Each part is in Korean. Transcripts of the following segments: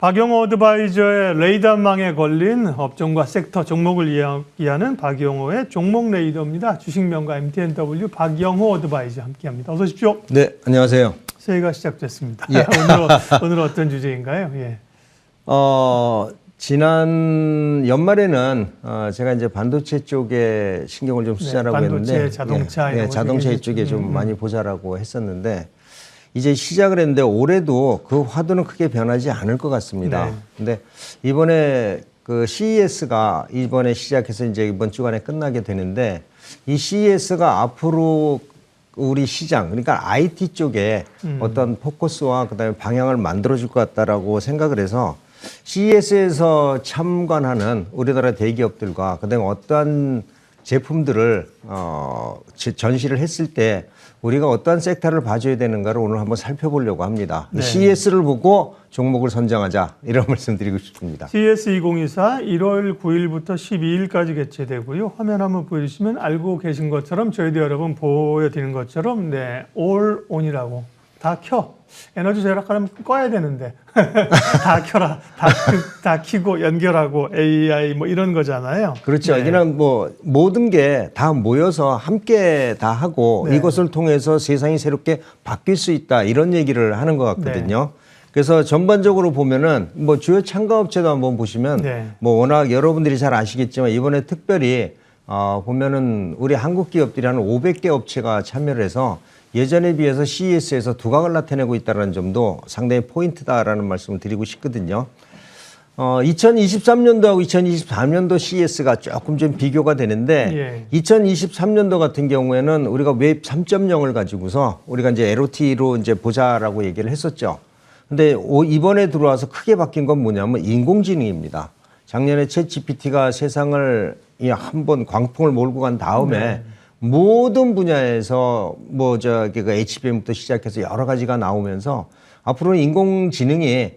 박영호 어드바이저의 레이더망에 걸린 업종과 섹터 종목을 이야기하는 박영호의 종목 레이더입니다. 주식명가 MTNW 박영호 어드바이저 함께합니다. 어서 오십시오. 네, 안녕하세요. 새해가 시작됐습니다. 예. 오늘 어떤 주제인가요? 예. 지난 연말에는 제가 이제 반도체 쪽에 신경을 좀 쓰자라고 반도체, 했는데, 자동차, 예, 자동차 쪽에 좀 많이 보자라고 했었는데 이제 시작을 했는데 올해도 그 화두는 크게 변하지 않을 것 같습니다. 네. 근데 이번에 그 CES가 이번에 시작해서 이제 이번 주간에 끝나게 되는데 이 CES가 앞으로 우리 시장, 그러니까 IT 쪽에 어떤 포커스와 그다음에 방향을 만들어줄 것 같다라고 생각을 해서 CES에서 참관하는 우리나라 대기업들과 그다음에 어떠한 제품들을 전시를 했을 때 우리가 어떠한 섹터를 봐줘야 되는가를 오늘 한번 살펴보려고 합니다. 네. CES를 보고 종목을 선정하자 이런 말씀드리고 싶습니다. CES 2024 1월 9일부터 12일까지 개최되고요. 화면 한번 보여주시면 알고 계신 것처럼 저희도 여러분 보여드리는 것처럼 all on이라고 다 켜. 에너지 절약하려면 꺼야 되는데 다 켜라. 다 켜고 연결하고 AI 뭐 이런 거잖아요. 그렇죠. 네. 그냥 뭐 모든 게 다 모여서 함께 다 하고 네. 이것을 통해서 세상이 새롭게 바뀔 수 있다 이런 얘기를 하는 것 같거든요. 네. 그래서 전반적으로 보면은 뭐 주요 참가업체도 한번 보시면 네. 뭐 워낙 여러분들이 잘 아시겠지만 이번에 특별히 보면은 우리 한국 기업들이 한 500개 업체가 참여를 해서 예전에 비해서 CES에서 두각을 나타내고 있다는 점도 상당히 포인트다라는 말씀을 드리고 싶거든요. 2023년도하고 2024년도 CES가 조금 좀 비교가 되는데 2023년도 같은 경우에는 우리가 웹 3.0을 가지고서 우리가 이제 LOT로 이제 보자라고 얘기를 했었죠. 근데 이번에 들어와서 크게 바뀐 건 뭐냐면 인공지능입니다. 작년에 챗GPT가 세상을 한번 광풍을 몰고 간 다음에 모든 분야에서 그 HBM부터 시작해서 여러 가지가 나오면서 앞으로는 인공지능이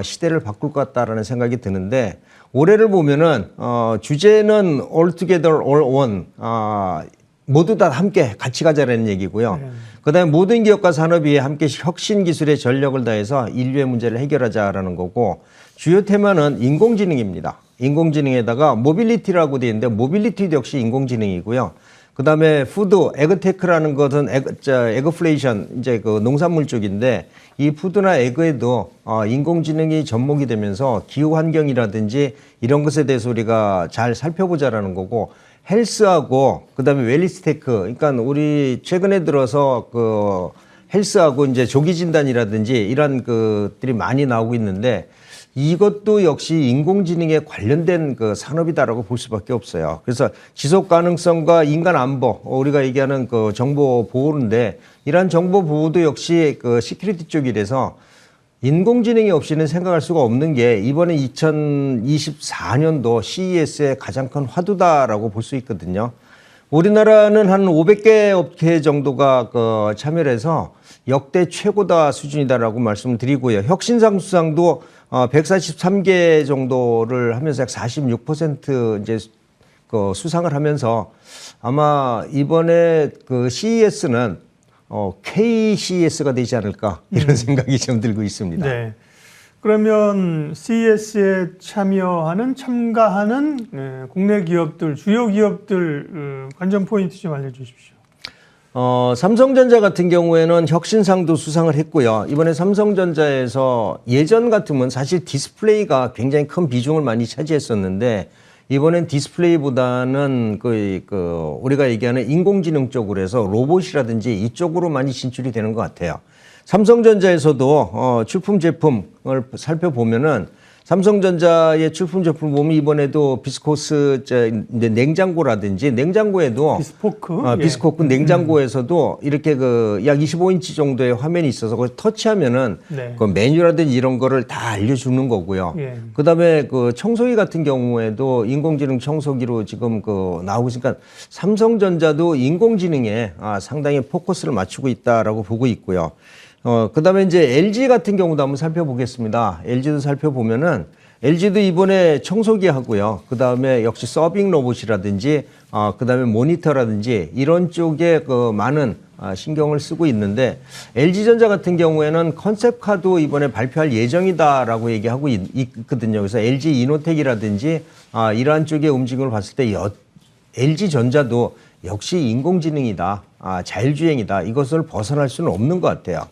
시대를 바꿀 것 같다라는 생각이 드는데 올해를 보면은 주제는 all together all one 모두 다 함께 같이 가자라는 얘기고요. 그다음에 모든 기업과 산업이 함께 혁신 기술의 전력을 다해서 인류의 문제를 해결하자라는 거고 주요 테마는 인공지능입니다. 인공지능에다가 모빌리티라고 되어 있는데 모빌리티도 역시 인공지능이고요. 그다음에 푸드, 에그테크라는 것은 에그플레이션 이제 그 농산물 쪽인데 이 푸드나 에그에도 인공지능이 접목이 되면서 기후 환경이라든지 이런 것에 대해서 우리가 잘 살펴보자라는 거고 헬스하고 그다음에 웰리스테크 그러니까 우리 최근에 들어서 그 헬스하고 이제 조기 진단이라든지 이런 것들이 많이 나오고 있는데 이것도 역시 인공지능에 관련된 그 산업이다라고 볼 수밖에 없어요. 그래서 지속 가능성과 인간 안보, 우리가 얘기하는 그 정보 보호인데 이러한 정보 보호도 역시 그 시큐리티 쪽이라서 인공지능이 없이는 생각할 수가 없는 게 이번에 2024년도 CES의 가장 큰 화두다라고 볼 수 있거든요. 우리나라는 한 500개 업체 정도가 그 참여를 해서 역대 최고다 수준이다라고 말씀을 드리고요. 혁신상 수상도 143개 정도를 하면서 약 46% 이제 그 수상을 하면서 아마 이번에 그 CES는 KCES가 되지 않을까 이런 생각이 좀 들고 있습니다. 네. 그러면 CES에 참가하는 국내 기업들, 주요 기업들 관전 포인트 좀 알려주십시오. 삼성전자 같은 경우에는 혁신상도 수상을 했고요. 이번에 삼성전자에서 예전 같으면 사실 디스플레이가 굉장히 큰 비중을 많이 차지했었는데 이번엔 디스플레이보다는 우리가 얘기하는 인공지능 쪽으로 해서 로봇이라든지 이쪽으로 많이 진출이 되는 것 같아요. 삼성전자에서도 출품 제품을 살펴보면은 삼성전자의 출품 제품 보면 이번에도 비스코스 이제 냉장고라든지 냉장고에도 비스포크 냉장고에서도 이렇게 그 약 25인치 정도의 화면이 있어서 거기 터치하면은 그 메뉴라든지 이런 거를 다 알려주는 거고요. 그다음에 그 청소기 같은 경우에도 인공지능 청소기로 지금 그 나오고 있으니까 삼성전자도 인공지능에 상당히 포커스를 맞추고 있다라고 보고 있고요. 그다음에 이제 LG 같은 경우도 한번 살펴보겠습니다. LG도 살펴보면은 LG도 이번에 청소기 하고요. 그 다음에 역시 서빙 로봇이라든지, 그 다음에 모니터라든지 이런 쪽에 그 많은 신경을 쓰고 있는데 LG전자 같은 경우에는 컨셉카도 이번에 발표할 예정이다라고 얘기하고 있거든요. 그래서 LG 이노텍이라든지 이러한 쪽의 움직임을 봤을 때 LG전자도 역시 인공지능이다, 자율주행이다. 이것을 벗어날 수는 없는 것 같아요.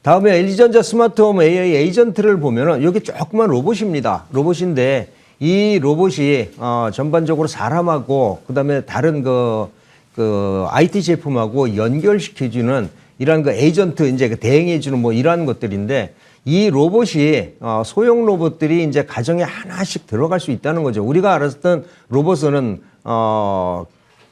다음에 LG전자 스마트홈 AI 에이전트를 보면은 여기 조그만 로봇입니다. 로봇인데 이 로봇이 전반적으로 사람하고 그다음에 다른 그 IT 제품하고 연결시켜주는 이러한 그 에이전트 이제 대행해주는 뭐 이러한 것들인데 이 로봇이 소형 로봇들이 이제 가정에 하나씩 들어갈 수 있다는 거죠. 우리가 알았던 로봇은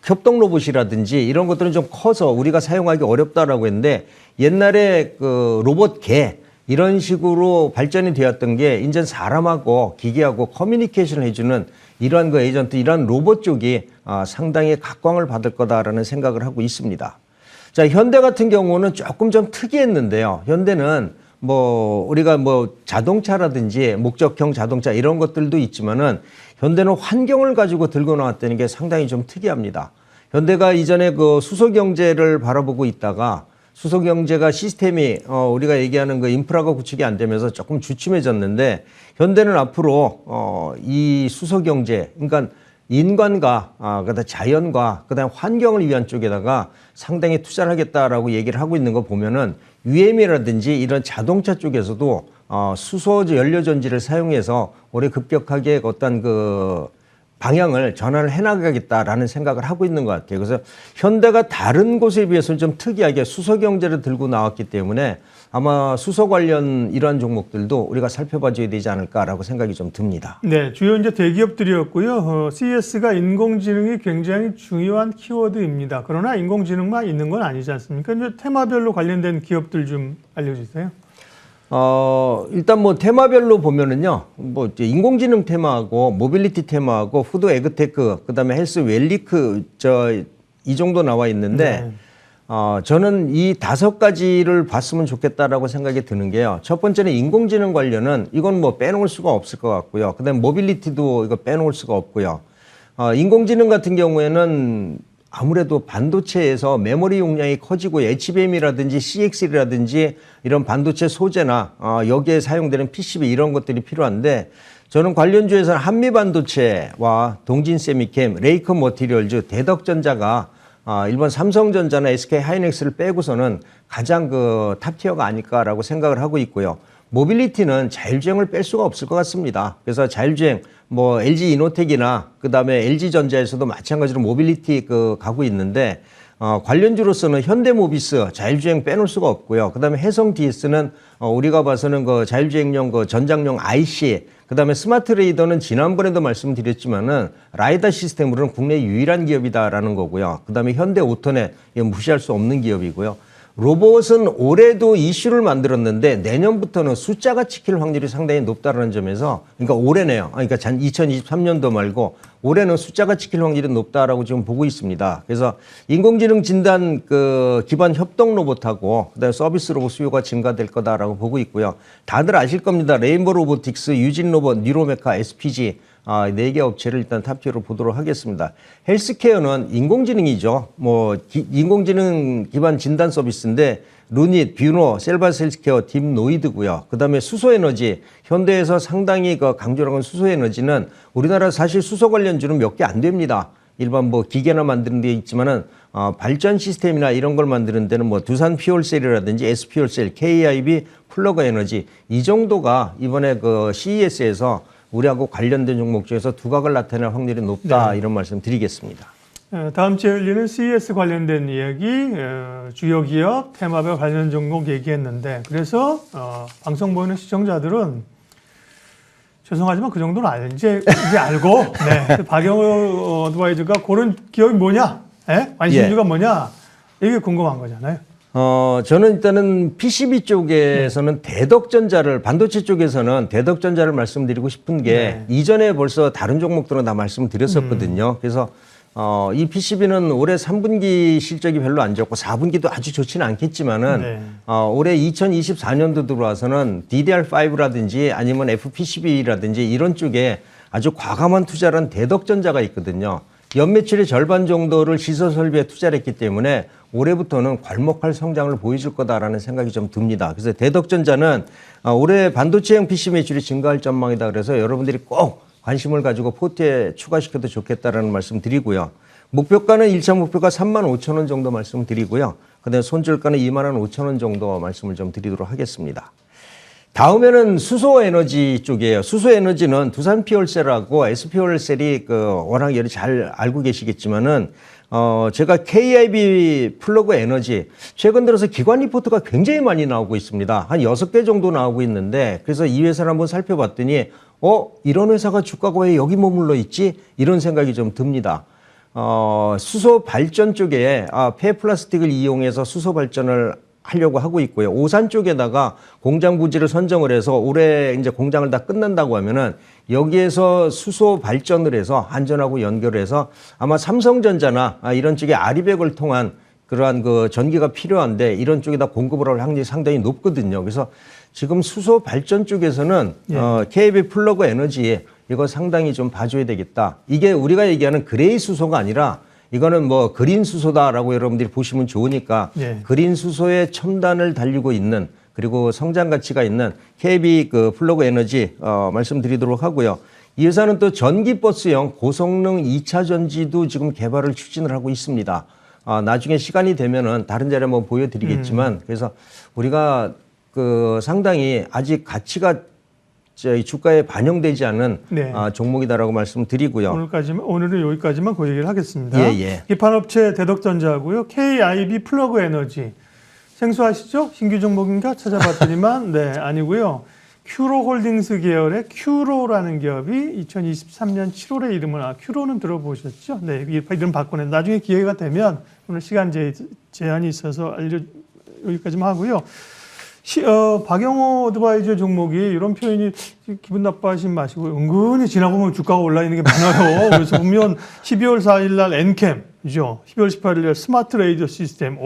협동 로봇이라든지 이런 것들은 좀 커서 우리가 사용하기 어렵다라고 했는데 옛날에 그 로봇 개 이런 식으로 발전이 되었던 게 이제 사람하고 기계하고 커뮤니케이션을 해주는 이러한 그 에이전트, 이러한 로봇 쪽이 상당히 각광을 받을 거다라는 생각을 하고 있습니다. 자, 현대 같은 경우는 조금 좀 특이했는데요. 현대는 뭐 우리가 뭐 자동차라든지 목적형 자동차 이런 것들도 있지만은 현대는 환경을 가지고 들고 나왔다는 게 상당히 좀 특이합니다. 현대가 이전에 그 수소 경제를 바라보고 있다가 수소 경제가 시스템이 우리가 얘기하는 그 인프라가 구축이 안 되면서 조금 주춤해졌는데 현대는 앞으로 이 수소 경제, 그러니까 인간과 그다음 자연과 그다음 환경을 위한 쪽에다가 상당히 투자를 하겠다라고 얘기를 하고 있는 거 보면은 UM이라든지 이런 자동차 쪽에서도 수소 연료 전지를 사용해서 올해 급격하게 어떤 그 방향을 전환을 해나가겠다라는 생각을 하고 있는 것 같아요. 그래서 현대가 다른 곳에 비해서는 좀 특이하게 수소 경제를 들고 나왔기 때문에 아마 수소 관련 이러한 종목들도 우리가 살펴봐줘야 되지 않을까라고 생각이 좀 듭니다. 네, 주요 이제 대기업들이었고요. CES가 인공지능이 굉장히 중요한 키워드입니다. 그러나 인공지능만 있는 건 아니지 않습니까? 이제 테마별로 관련된 기업들 좀 알려주세요. 일단 뭐 테마별로 보면은요, 뭐 이제 인공지능 테마하고 모빌리티 테마하고 푸드 에그테크, 그다음에 헬스 웰리크 이 정도 나와 있는데 저는 이 5가지를 봤으면 좋겠다라고 생각이 드는 게요. 첫 번째는 인공지능 관련은 이건 뭐 빼놓을 수가 없을 것 같고요. 그다음에 모빌리티도 이거 빼놓을 수가 없고요. 인공지능 같은 경우에는 아무래도 반도체에서 메모리 용량이 커지고 HBM이라든지 CXL이라든지 이런 반도체 소재나 여기에 사용되는 PCB 이런 것들이 필요한데 저는 관련주에서는 한미반도체와 동진세미캠, 레이컨 머티리얼즈, 대덕전자가 일본 삼성전자나 SK 하이닉스를 빼고서는 가장 그 탑티어가 아닐까라고 생각을 하고 있고요. 모빌리티는 자율주행을 뺄 수가 없을 것 같습니다. 그래서 자율주행, 뭐 LG 이노텍이나 그 다음에 LG전자에서도 마찬가지로 모빌리티 가고 있는데 관련주로서는 현대모비스 자율주행 빼놓을 수가 없고요. 그 다음에 해성 DS는 우리가 봐서는 그 자율주행용 그 전장용 IC, 그 다음에 스마트 레이더는 지난번에도 말씀드렸지만은 라이다 시스템으로는 국내 유일한 기업이다라는 거고요. 그 다음에 현대오토넷 무시할 수 없는 기업이고요. 로봇은 올해도 이슈를 만들었는데 내년부터는 숫자가 찍힐 확률이 상당히 높다는 점에서, 그러니까 올해네요. 그러니까 2023년도 말고 올해는 숫자가 찍힐 확률이 높다라고 지금 보고 있습니다. 그래서 인공지능 진단 기반 협동 로봇하고 그다음에 서비스 로봇 수요가 증가될 거다라고 보고 있고요. 다들 아실 겁니다. 레인보 로보틱스, 유진 로봇, 뉴로메카, SPG 4개 업체를 일단 탑티어로 보도록 하겠습니다. 헬스케어는 인공지능이죠. 뭐 인공지능 기반 진단 서비스인데 루닛, 뷰노, 셀바스 헬스케어, 딥노이드고요. 그다음에 수소에너지, 현대에서 상당히 강조를 하는 수소에너지는 우리나라 사실 수소 관련주는 몇 개 안 됩니다. 일반 뭐 기계나 만드는 데 있지만은 발전 시스템이나 이런 걸 만드는 데는 뭐 두산 퓨얼셀이라든지 SPfuel셀, KIB, 플러그 에너지 이 정도가 이번에 CES에서 우리하고 관련된 종목 중에서 두각을 나타낼 확률이 높다. 네. 이런 말씀 드리겠습니다. 다음 주에 열리는 CES 관련된 이야기, 주요 기업, 테마별 관련 종목 얘기했는데 그래서 방송 보는 시청자들은 죄송하지만 그 정도는 이제 알고 네. 박영호 어드바이저가 고른 기업이 뭐냐, 관심주가 뭐냐 이게 궁금한 거잖아요. 저는 일단은 PCB 쪽에서는 대덕전자를, 반도체 쪽에서는 대덕전자를 말씀드리고 싶은 게 이전에 벌써 다른 종목들은 다 말씀드렸었거든요. 그래서 이 PCB는 올해 3분기 실적이 별로 안 좋고 4분기도 아주 좋지는 않겠지만은 네. 올해 2024년도 들어와서는 DDR5라든지 아니면 FPCB라든지 이런 쪽에 아주 과감한 투자를 한 대덕전자가 있거든요. 연매출의 절반 정도를 시설 설비에 투자를 했기 때문에 올해부터는 괄목할 성장을 보여줄 거다라는 생각이 좀 듭니다. 그래서 대덕전자는 올해 반도체형 PC 매출이 증가할 전망이다. 그래서 여러분들이 꼭 관심을 가지고 포트에 추가시켜도 좋겠다라는 말씀 드리고요. 목표가는 1차 목표가 35,000원 정도 말씀 드리고요. 그다음에 손절가는 25,000원 정도 말씀을 좀 드리도록 하겠습니다. 다음에는 수소에너지 쪽이에요. 수소에너지는 두산 피올셀하고 SP올셀이 워낙 잘 알고 계시겠지만은 제가 KIB 플러그 에너지 최근 들어서 기관 리포트가 굉장히 많이 나오고 있습니다. 한 6개 정도 나오고 있는데 그래서 이 회사를 한번 살펴봤더니 이런 회사가 주가가 왜 여기 머물러 있지? 이런 생각이 좀 듭니다. 수소 발전 쪽에 폐플라스틱을 이용해서 수소 발전을 하려고 하고 있고요. 오산 쪽에다가 공장 부지를 선정을 해서 올해 이제 공장을 다 끝난다고 하면은 여기에서 수소 발전을 해서 안전하고 연결해서 아마 삼성전자나 이런 쪽에 아리백을 통한 그러한 전기가 필요한데 이런 쪽에다 공급을 할 확률이 상당히 높거든요. 그래서 지금 수소 발전 쪽에서는 KB 플러그 에너지 이거 상당히 좀 봐줘야 되겠다. 이게 우리가 얘기하는 그레이 수소가 아니라 이거는 그린 수소다라고 여러분들이 보시면 좋으니까 그린 수소의 첨단을 달리고 있는 그리고 성장 가치가 있는 KB 플러그 에너지 말씀드리도록 하고요. 이 회사는 또 전기버스형 고성능 2차 전지도 지금 개발을 추진을 하고 있습니다. 나중에 시간이 되면은 다른 자리에 한번 보여드리겠지만 그래서 우리가 상당히 아직 가치가 이 주가에 반영되지 않은 종목이다라고 말씀드리고요. 오늘은 여기까지만 그 얘기를 하겠습니다. 기판업체 대덕전자하고요. KIB 플러그 에너지 생소하시죠? 신규 종목인가 찾아봤더니만 아니고요. 큐로홀딩스 계열의 큐로라는 기업이 2023년 7월에 이름을 큐로는 들어보셨죠? 이름 바꾸네. 나중에 기회가 되면 오늘 시간 제한이 있어서 여기까지만 하고요. 박영호 어드바이저 종목이 이런 표현이 기분 나빠하시지 마시고 은근히 지나고 보면 주가가 올라 있는 게 많아요. 그래서 보면 12월 4일 날 엔캠이죠. 12월 18일 날 스마트 레이더 시스템.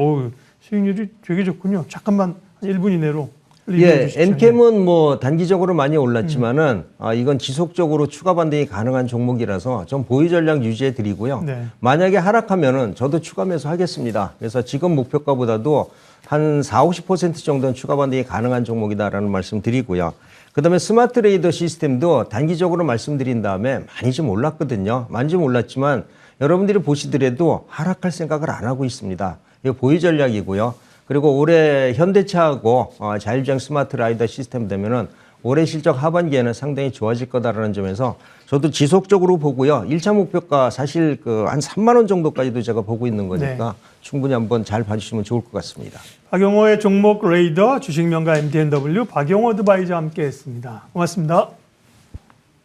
수익률이 되게 좋군요. 잠깐만 한 1분 이내로. 엔캠은 단기적으로 많이 올랐지만은 이건 지속적으로 추가 반등이 가능한 종목이라서 좀 보유 전략 유지해 드리고요. 만약에 하락하면은 저도 추가 매수하겠습니다. 그래서 지금 목표가보다도 한 40-50% 정도는 추가 반등이 가능한 종목이다라는 말씀 드리고요. 그다음에 스마트 레이더 시스템도 단기적으로 말씀드린 다음에 많이 좀 올랐거든요. 많이 좀 올랐지만 여러분들이 보시더라도 하락할 생각을 안 하고 있습니다. 이거 보유 전략이고요. 그리고 올해 현대차하고 자율주행 스마트 라이더 시스템 되면은 올해 실적 하반기에는 상당히 좋아질 거다라는 점에서 저도 지속적으로 보고요. 1차 목표가 사실 한 3만 원 정도까지도 제가 보고 있는 거니까 충분히 한번 잘 봐주시면 좋을 것 같습니다. 박영호의 종목 레이더 주식명가 MDNW 박영호 어드바이저와 함께했습니다. 고맙습니다.